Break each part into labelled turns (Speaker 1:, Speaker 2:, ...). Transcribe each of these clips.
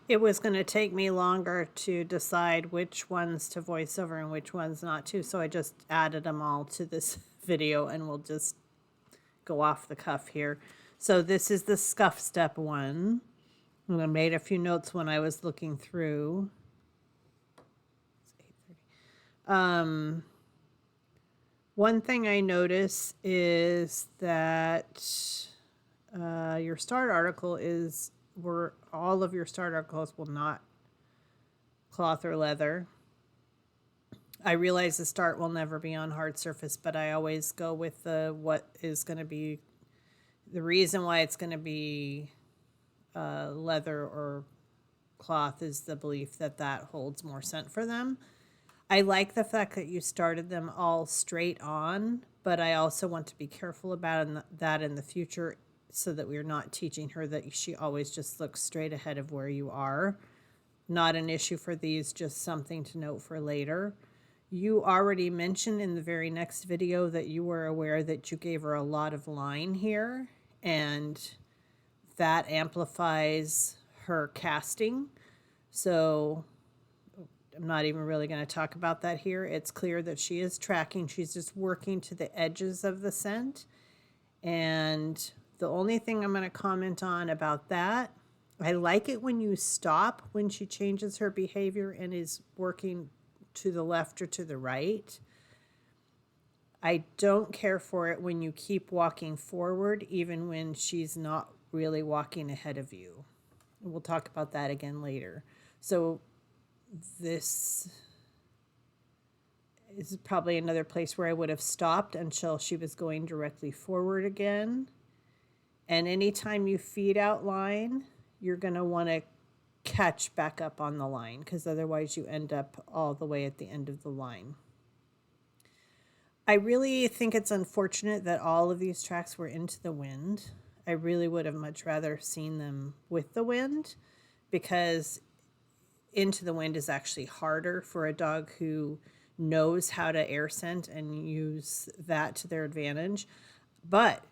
Speaker 1: It was going to take me longer to decide which ones to voice over and which ones not to, so I just added them all to this video and we'll just go off the cuff here. So this is the scuff step one. And I made a few notes when I was looking through. One thing I notice is that your start article is where all of your start articles will not cloth or leather. I realize the start will never be on hard surface, but I always go with the what is going to be the reason why it's going to be leather or cloth is the belief that that holds more scent for them. I like the fact that you started them all straight on, but I also want to be careful about that in the future so that we're not teaching her that she always just looks straight ahead of where you are. Not an issue for these, just something to note for later. You already mentioned in the very next video that you were aware that you gave her a lot of line here, and that amplifies her casting. So I'm not even really going to talk about that here. It's clear that she is tracking. She's just working to the edges of the scent. And the only thing I'm going to comment on about that, I like it when you stop when she changes her behavior and is working to the left or to the right. I don't care for it when you keep walking forward, even when she's not really walking ahead of you. We'll talk about that again later. So this is probably another place where I would have stopped until she was going directly forward again. And anytime you feed out line, you're going to want to catch back up on the line because otherwise you end up all the way at the end of the line. I really think it's unfortunate that all of these tracks were into the wind. I really would have much rather seen them with the wind because into the wind is actually harder for a dog who knows how to air scent and use that to their advantage. But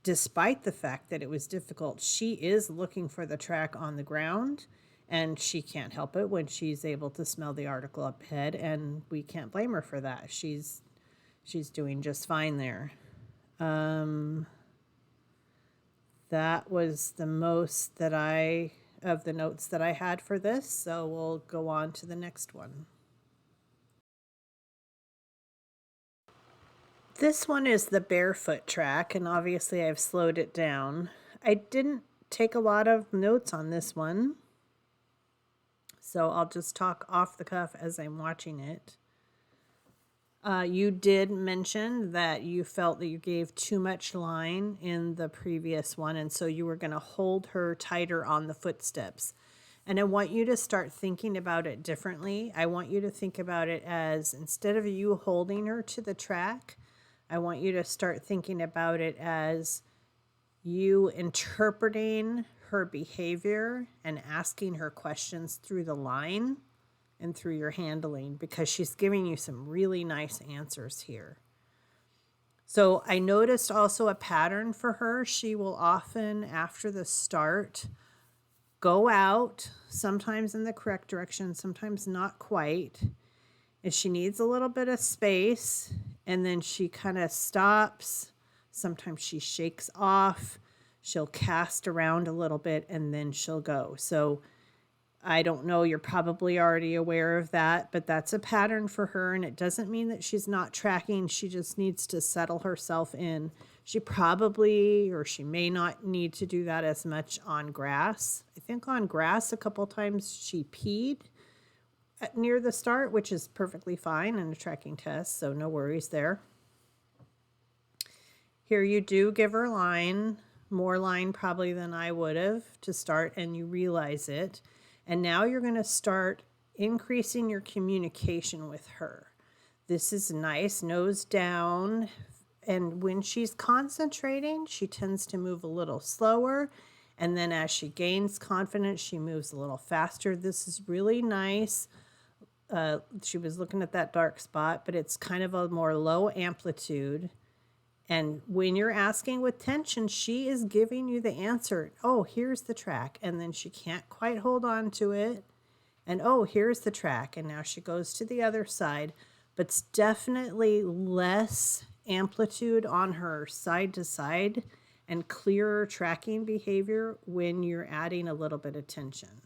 Speaker 1: despite the fact that it was difficult, she is looking for the track on the ground, and she can't help it when she's able to smell the article up ahead, and we can't blame her for that. She's doing just fine there. That was the most that of the notes that I had for this, so we'll go on to the next one. This one is the barefoot track, and obviously I've slowed it down. I didn't take a lot of notes on this one, so I'll just talk off the cuff as I'm watching it. You did mention that you felt that you gave too much line in the previous one, and so you were going to hold her tighter on the footsteps. And I want you to start thinking about it differently. I want you to think about it as instead of you holding her to the track, I want you to start thinking about it as you interpreting her behavior and asking her questions through the line and through your handling, because she's giving you some really nice answers here. So I noticed also a pattern for her. She will often, after the start, go out, sometimes in the correct direction, sometimes not quite. And she needs a little bit of space, and then she kind of stops. Sometimes she shakes off. She'll cast around a little bit, and then she'll go. So I don't know, you're probably already aware of that, but that's a pattern for her, and it doesn't mean that she's not tracking. She just needs to settle herself in. She probably, or she may not need to do that as much on grass. I think on grass a couple times she peed near the start, which is perfectly fine in a tracking test, so no worries there. Here you do give her line, more line probably than I would have to start, and you realize it. And now you're going to start increasing your communication with her. This is nice, nose down. And when she's concentrating, she tends to move a little slower. And then as she gains confidence, she moves a little faster. This is really nice. She was looking at that dark spot, but it's kind of a more low amplitude. And when you're asking with tension, she is giving you the answer. Oh, here's the track. And then she can't quite hold on to it. And oh, here's the track. And now she goes to the other side. But it's definitely less amplitude on her side to side and clearer tracking behavior when you're adding a little bit of tension.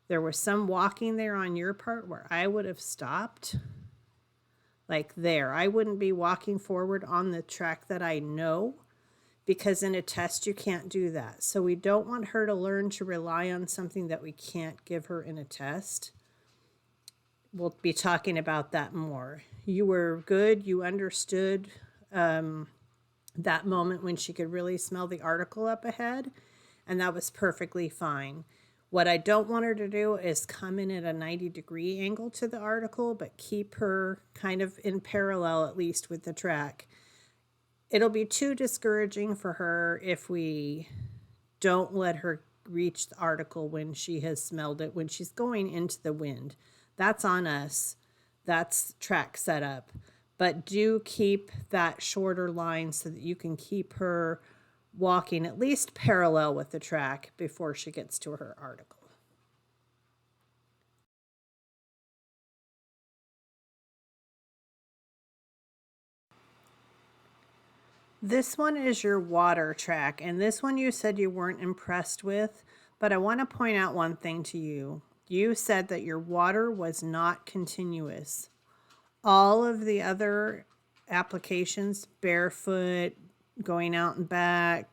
Speaker 1: There was some walking there on your part where I would have stopped. Like there, I wouldn't be walking forward on the track that I know, because in a test you can't do that. So we don't want her to learn to rely on something that we can't give her in a test. We'll be talking about that more. You were good. You understood that moment when she could really smell the article up ahead, and that was perfectly fine. What I don't want her to do is come in at a 90-degree angle to the article, but keep her kind of in parallel, at least with the track. It'll be too discouraging for her if we don't let her reach the article when she has smelled it, when she's going into the wind. That's on us. That's track setup. But do keep that shorter line so that you can keep her walking at least parallel with the track before she gets to her article. This one is your water track, and this one you said you weren't impressed with, but I want to point out one thing to you. You said that your water was not continuous. All of the other applications, barefoot, going out and back,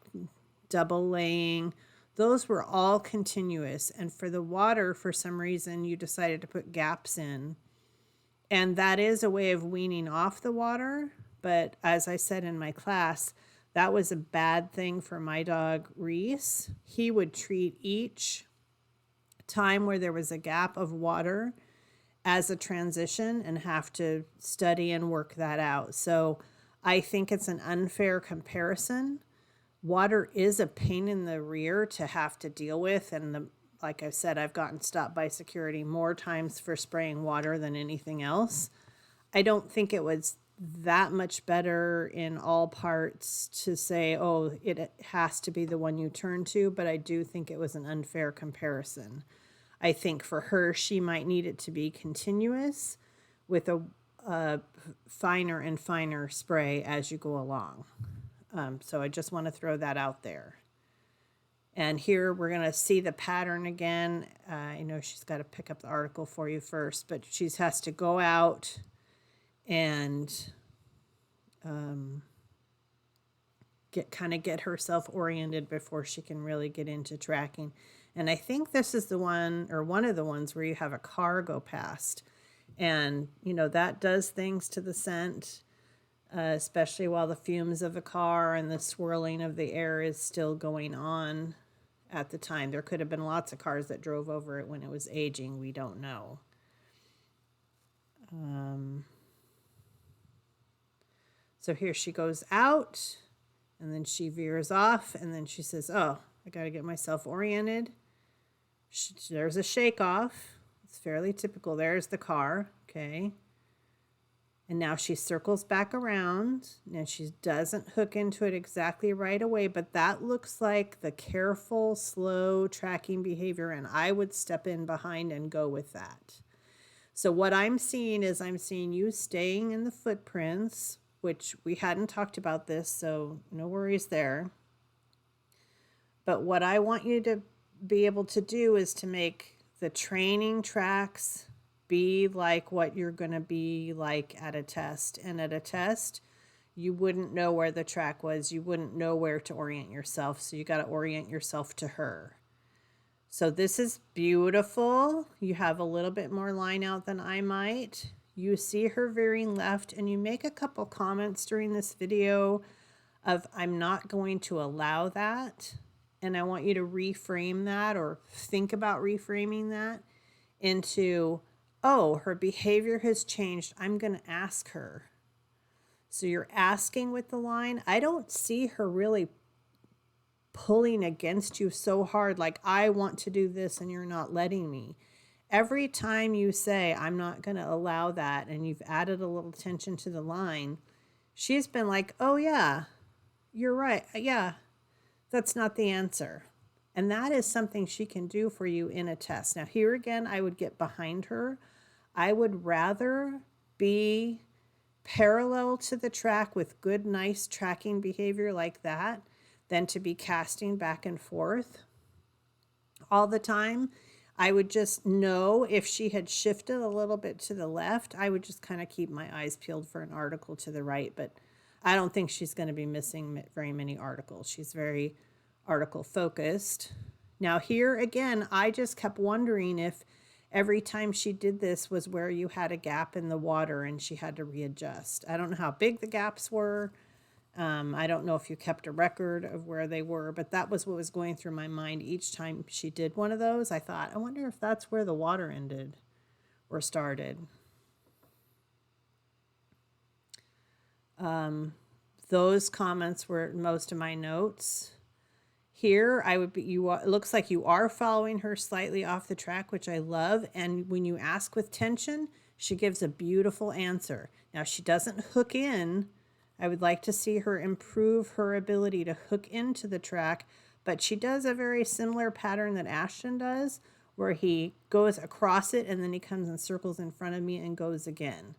Speaker 1: double laying, those were all continuous. And for the water, for some reason, you decided to put gaps in. And that is a way of weaning off the water. But as I said in my class, that was a bad thing for my dog, Reese. He would treat each time where there was a gap of water as a transition and have to study and work that out. So I think it's an unfair comparison. Water is a pain in the rear to have to deal with. And like I said, I've gotten stopped by security more times for spraying water than anything else. I don't think it was that much better in all parts to say, oh, it has to be the one you turn to, but I do think it was an unfair comparison. I think for her, she might need it to be continuous with a finer and finer spray as you go along. So I just want to throw that out there. And here we're going to see the pattern again. I know she's got to pick up the article for you first, but she has to go out and get herself oriented before she can really get into tracking. And I think this is the one, or one of the ones, where you have a car go past. And, you know, that does things to the scent, especially while the fumes of the car and the swirling of the air is still going on at the time. There could have been lots of cars that drove over it when it was aging. We don't know. So here she goes out, and then she veers off, and then she says, oh, I got to get myself oriented. There's a shake off. It's fairly typical. There's the car. Okay. And now she circles back around, and she doesn't hook into it exactly right away, but that looks like the careful, slow tracking behavior, and I would step in behind and go with that. So what I'm seeing is I'm seeing you staying in the footprints, which we hadn't talked about this, so no worries there. But what I want you to be able to do is to make the training tracks be like what you're going to be like at a test. And at a test, you wouldn't know where the track was. You wouldn't know where to orient yourself. So you got to orient yourself to her. So this is beautiful. You have a little bit more line out than I might. You see her veering left, and you make a couple comments during this video of, I'm not going to allow that. And I want you to reframe that, or think about reframing that into, oh, her behavior has changed. I'm going to ask her. So you're asking with the line. I don't see her really pulling against you so hard, like, I want to do this and you're not letting me. Every time you say, I'm not going to allow that, and you've added a little tension to the line, she's been like, oh yeah, you're right. Yeah, that's not the answer. And that is something she can do for you in a test. Now, here again, I would get behind her. I would rather be parallel to the track with good, nice tracking behavior like that than to be casting back and forth all the time. I would just know if she had shifted a little bit to the left, I would just kind of keep my eyes peeled for an article to the right. But I don't think she's going to be missing very many articles. She's very article focused. Now, here again, I just kept wondering if every time she did this was where you had a gap in the water and she had to readjust. I don't know how big the gaps were. I don't know if you kept a record of where they were, but that was what was going through my mind each time she did one of those. I thought, I wonder if that's where the water ended or started. Those comments were most of my notes. Here, I would be, it looks like you are following her slightly off the track, which I love. And when you ask with tension, she gives a beautiful answer. Now, she doesn't hook in. I would like to see her improve her ability to hook into the track, but she does a very similar pattern that Ashton does, where he goes across it and then he comes and circles in front of me and goes again.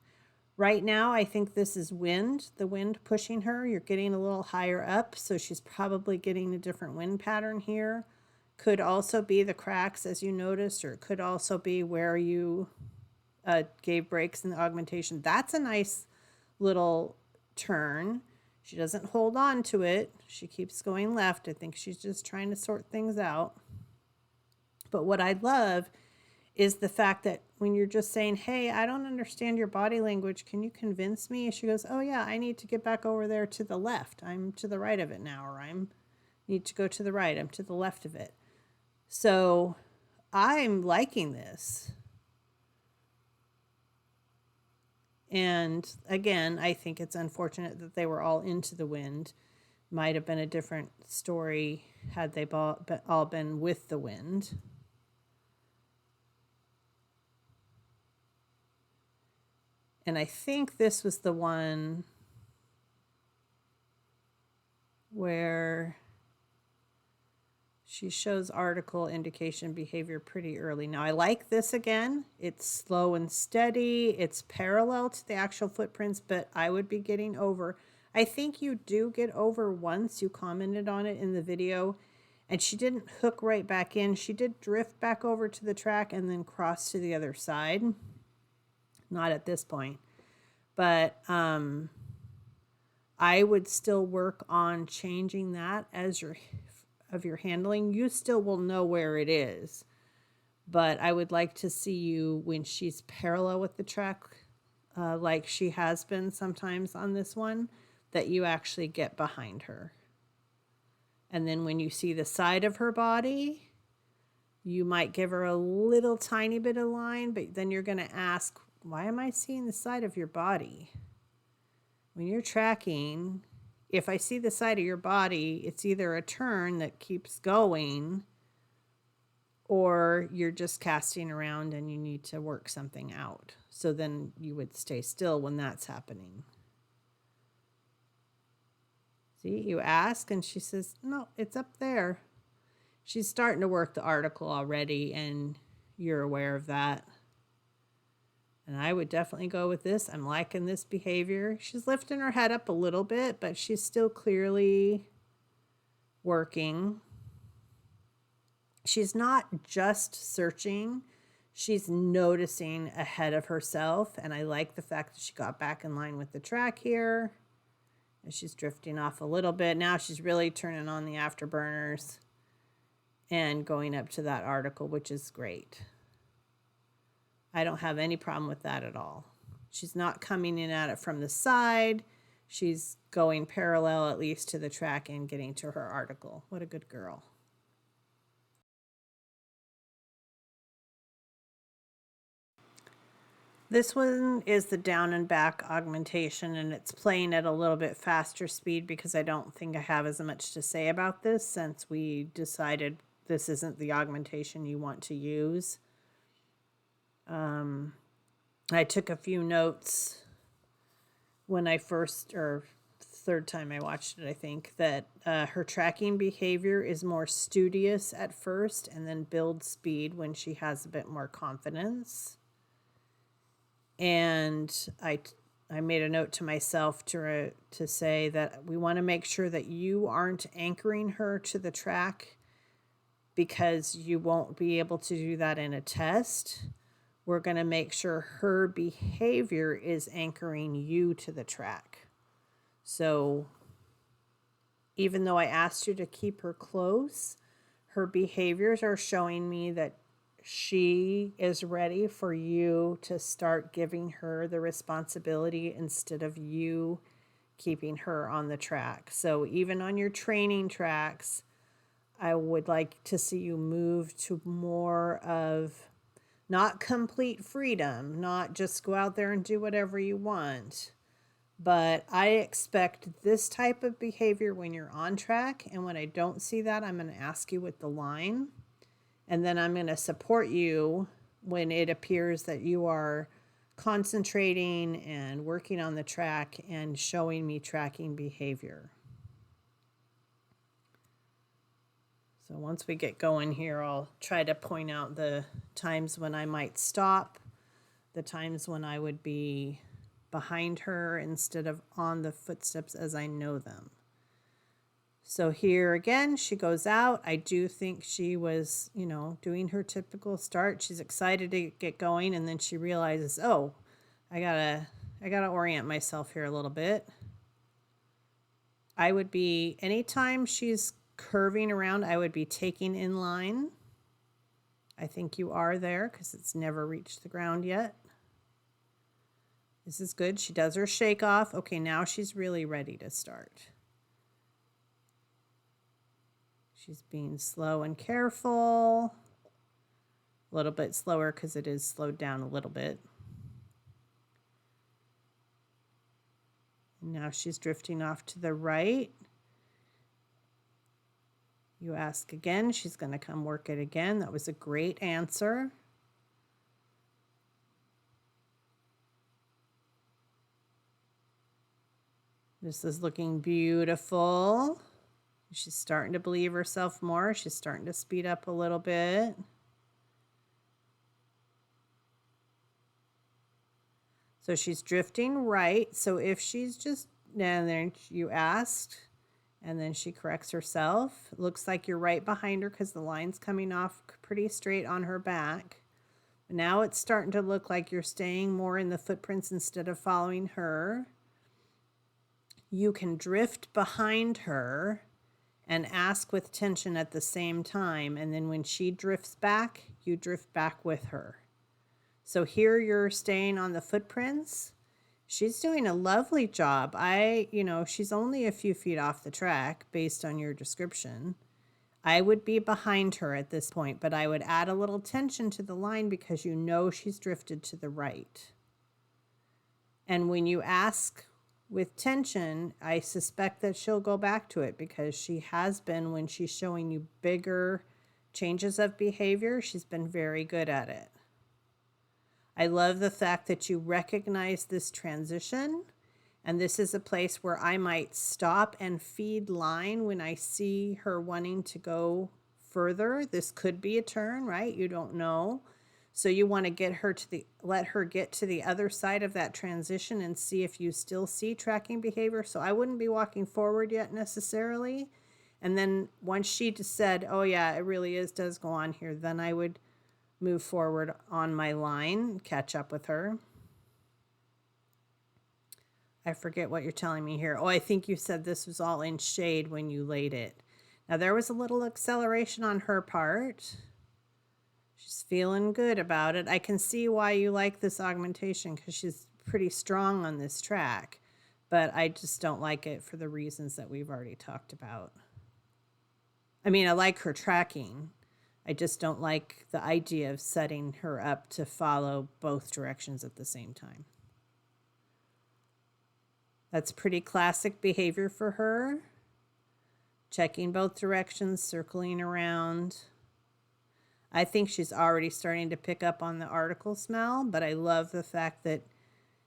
Speaker 1: Right now, I think this is wind, the wind pushing her. You're getting a little higher up, so she's probably getting a different wind pattern here. Could also be the cracks, as you noticed, or it could also be where you gave breaks in the augmentation. That's a nice little turn. She doesn't hold on to it. She keeps going left. I think she's just trying to sort things out. But what I love is the fact that when you're just saying, hey, I don't understand your body language, can you convince me? She goes, oh yeah, I need to get back over there to the left. I'm to the right of it now, or need to go to the right. I'm to the left of it. So I'm liking this. And again, I think it's unfortunate that they were all into the wind. Might have been a different story had they all been with the wind. And I think this was the one where she shows article indication behavior pretty early. Now, I like this again. It's slow and steady. It's parallel to the actual footprints, but I would be getting over. I think you do get over once. You commented on it in the video, and she didn't hook right back in. She did drift back over to the track and then cross to the other side. Not at this point. But I would still work on changing that as your handling. You still will know where it is, but I would like to see you when she's parallel with the track, like she has been sometimes on this one, that you actually get behind her. And then when you see the side of her body, you might give her a little tiny bit of line, but then you're going to ask, why am I seeing the side of your body? When you're tracking, if I see the side of your body, it's either a turn that keeps going or you're just casting around and you need to work something out. So then you would stay still when that's happening. See, you ask and she says, no, it's up there. She's starting to work the article already and you're aware of that. And I would definitely go with this. I'm liking this behavior. She's lifting her head up a little bit, but she's still clearly working. She's not just searching. She's noticing ahead of herself. And I like the fact that she got back in line with the track here. And she's drifting off a little bit. Now she's really turning on the afterburners and going up to that article, which is great. I don't have any problem with that at all. She's not coming in at it from the side. She's going parallel at least to the track and getting to her article. What a good girl. This one is the down and back augmentation, and it's playing at a little bit faster speed because I don't think I have as much to say about this since we decided this isn't the augmentation you want to use. I took a few notes when I first, or third time I watched it, I think, that her tracking behavior is more studious at first and then builds speed when she has a bit more confidence. And I made a note to myself to say that we want to make sure that you aren't anchoring her to the track, because you won't be able to do that in a test. We're going to make sure her behavior is anchoring you to the track. So even though I asked you to keep her close, her behaviors are showing me that she is ready for you to start giving her the responsibility instead of you keeping her on the track. So even on your training tracks, I would like to see you move to more of not complete freedom, not just go out there and do whatever you want. But I expect this type of behavior when you're on track. And when I don't see that, I'm going to ask you with the line. And then I'm going to support you when it appears that you are concentrating and working on the track and showing me tracking behavior. So once we get going here, I'll try to point out the times when I might stop, the times when I would be behind her instead of on the footsteps as I know them. So here again, she goes out. I do think she was, doing her typical start. She's excited to get going, and then she realizes, oh, I gotta orient myself here a little bit. I would be, anytime she's curving around, I would be taking in line. I think you are there because it's never reached the ground yet. This is good. She does her shake off. Okay, now she's really ready to start. She's being slow and careful. A little bit slower because it is slowed down a little bit. And now she's drifting off to the right. You ask again, she's going to come work it again. That was a great answer. This is looking beautiful. She's starting to believe herself more. She's starting to speed up a little bit. So she's drifting right. So if she's just, and then you asked, and then she corrects herself. It looks like you're right behind her because the line's coming off pretty straight on her back. Now it's starting to look like you're staying more in the footprints instead of following her. You can drift behind her and ask with tension at the same time. And then when she drifts back, you drift back with her. So here you're staying on the footprints. She's doing a lovely job. She's only a few feet off the track based on your description. I would be behind her at this point, but I would add a little tension to the line because she's drifted to the right. And when you ask with tension, I suspect that she'll go back to it because she has been, when she's showing you bigger changes of behavior, she's been very good at it. I love the fact that you recognize this transition, and this is a place where I might stop and feed line when I see her wanting to go further. This could be a turn, right? You don't know. So you want to let her get to the other side of that transition and see if you still see tracking behavior. So I wouldn't be walking forward yet necessarily. And then once she just said, oh yeah, it really does go on here, then I would move forward on my line, catch up with her. I forget what you're telling me here. Oh, I think you said this was all in shade when you laid it. Now there was a little acceleration on her part. She's feeling good about it. I can see why you like this augmentation because she's pretty strong on this track, but I just don't like it for the reasons that we've already talked about. I mean, I like her tracking. I just don't like the idea of setting her up to follow both directions at the same time. That's pretty classic behavior for her. Checking both directions, circling around. I think she's already starting to pick up on the article smell, but I love the fact that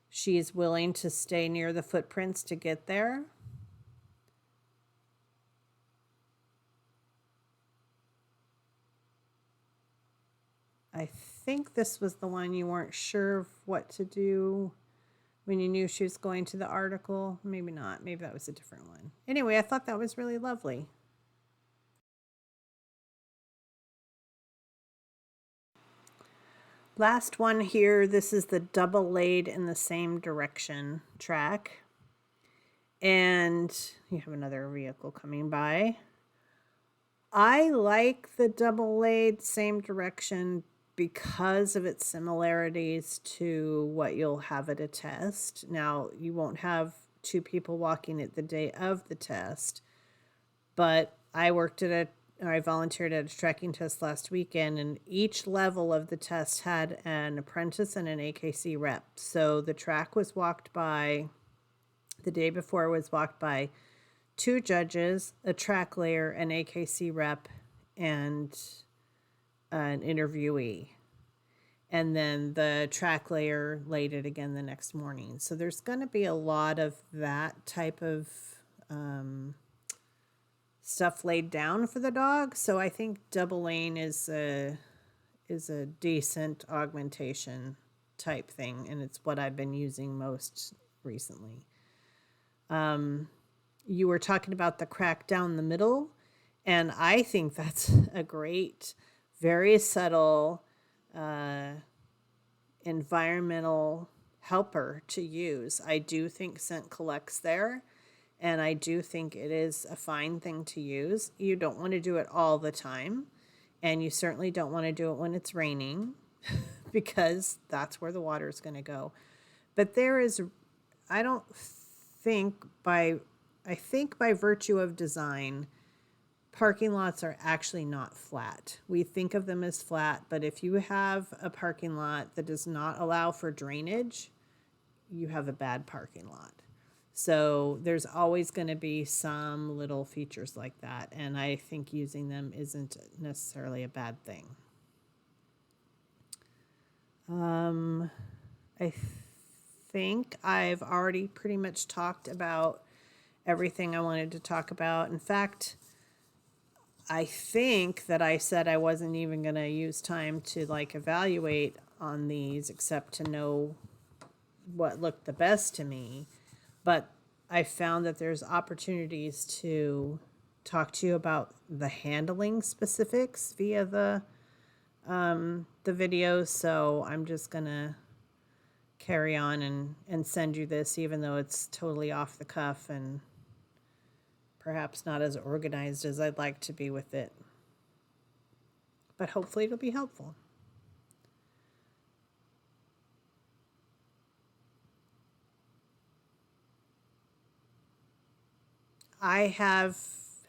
Speaker 1: she is willing to stay near the footprints to get there. I think this was the one you weren't sure of what to do when you knew she was going to the article. Maybe not. Maybe that was a different one. Anyway, I thought that was really lovely. Last one here. This is the double laid in the same direction track. And you have another vehicle coming by. I like the double laid same direction because of its similarities to what you'll have at a test. Now, you won't have two people walking it the day of the test, but I volunteered at a tracking test last weekend, and each level of the test had an apprentice and an AKC rep. So the track was walked by, the day before was walked by 2 judges, a track layer, an AKC rep, and an interviewee. And then the track layer laid it again the next morning. So there's going to be a lot of that type of stuff laid down for the dog. So I think double lane is a decent augmentation type thing, and it's what I've been using most recently. You were talking about the crack down the middle, and I think that's a great, very subtle environmental helper to use. I do think scent collects there, and I do think it is a fine thing to use. You don't want to do it all the time, and you certainly don't want to do it when it's raining because that's where the water is going to go. But there is, I think by virtue of design, parking lots are actually not flat. We think of them as flat, but if you have a parking lot that does not allow for drainage, you have a bad parking lot. So there's always going to be some little features like that, and I think using them isn't necessarily a bad thing. I think I've already pretty much talked about everything I wanted to talk about. In fact, I think that I said I wasn't even going to use time to evaluate on these except to know what looked the best to me. But I found that there's opportunities to talk to you about the handling specifics via the videos. So I'm just going to carry on and send you this, even though it's totally off the cuff and perhaps not as organized as I'd like to be with it. But hopefully it'll be helpful. I have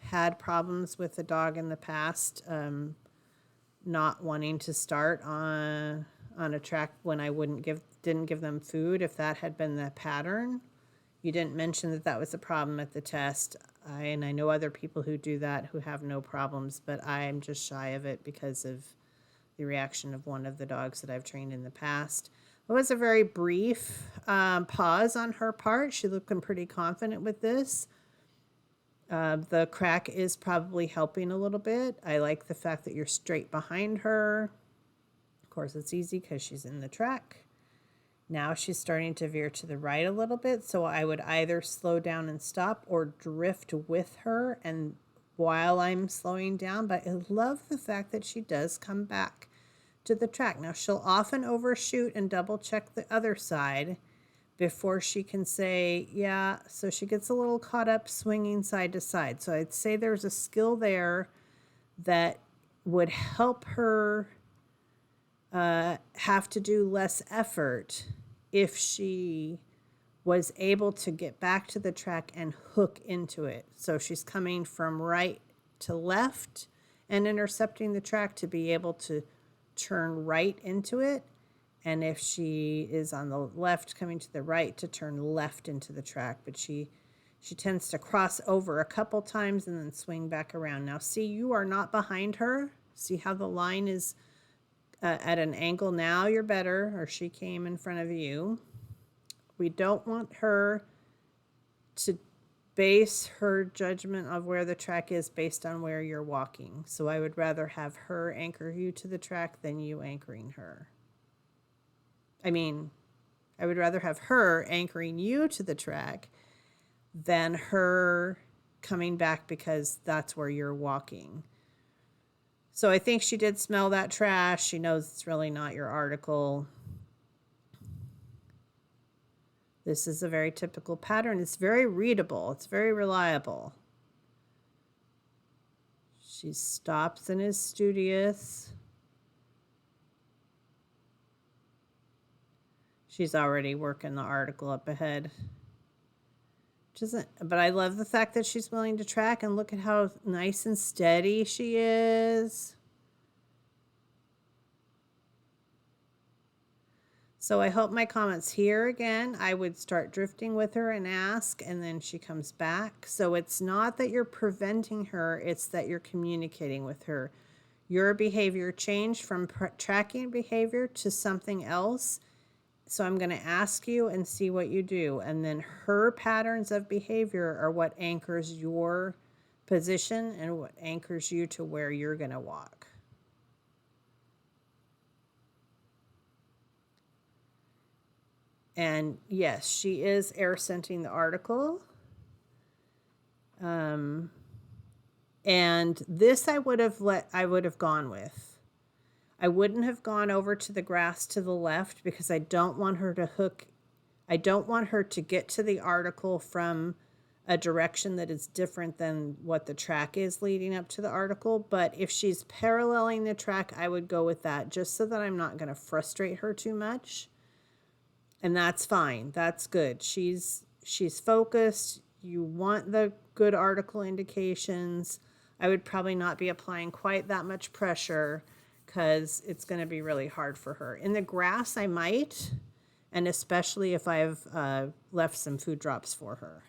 Speaker 1: had problems with the dog in the past, not wanting to start on a track when I didn't give them food. If that had been the pattern, you didn't mention that was a problem at the test. I know other people who do that who have no problems, but I'm just shy of it because of the reaction of one of the dogs that I've trained in the past. It was a very brief pause on her part. She looking pretty confident with this. The crack is probably helping a little bit. I like the fact that you're straight behind her. Of course, it's easy because she's in the track. Now she's starting to veer to the right a little bit, so I would either slow down and stop or drift with her and while I'm slowing down. But I love the fact that she does come back to the track. Now she'll often overshoot and double check the other side before she can say, yeah, so she gets a little caught up swinging side to side. So I'd say there's a skill there that would help her have to do less effort if she was able to get back to the track and hook into it. So she's coming from right to left and intercepting the track to be able to turn right into it. And if she is on the left coming to the right, to turn left into the track. But she tends to cross over a couple times and then swing back around. Now see, you are not behind her. See how the line is at an angle. Now you're better, or she came in front of you. We don't want her to base her judgment of where the track is based on where you're walking. So I would rather have her anchor you to the track than you anchoring her. I would rather have her anchoring you to the track than her coming back because that's where you're walking. So I think she did smell that trash. She knows it's really not your article. This is a very typical pattern. It's very readable. It's very reliable. She stops and is studious. She's already working the article up ahead. But I love the fact that she's willing to track, and look at how nice and steady she is. So I hope my comments here again, I would start drifting with her and ask, and then she comes back. So it's not that you're preventing her, it's that you're communicating with her. Your behavior changed from tracking behavior to something else. So I'm going to ask you and see what you do. And then her patterns of behavior are what anchors your position and what anchors you to where you're going to walk. And yes, she is air scenting the article. And this I would have gone with. I wouldn't have gone over to the grass to the left because I don't want her to hook. I don't want her to get to the article from a direction that is different than what the track is leading up to the article. But if she's paralleling the track, I would go with that just so that I'm not going to frustrate her too much. And that's fine. That's good. She's focused. You want the good article indications. I would probably not be applying quite that much pressure because it's going to be really hard for her. In the grass, I might, and especially if I've left some food drops for her.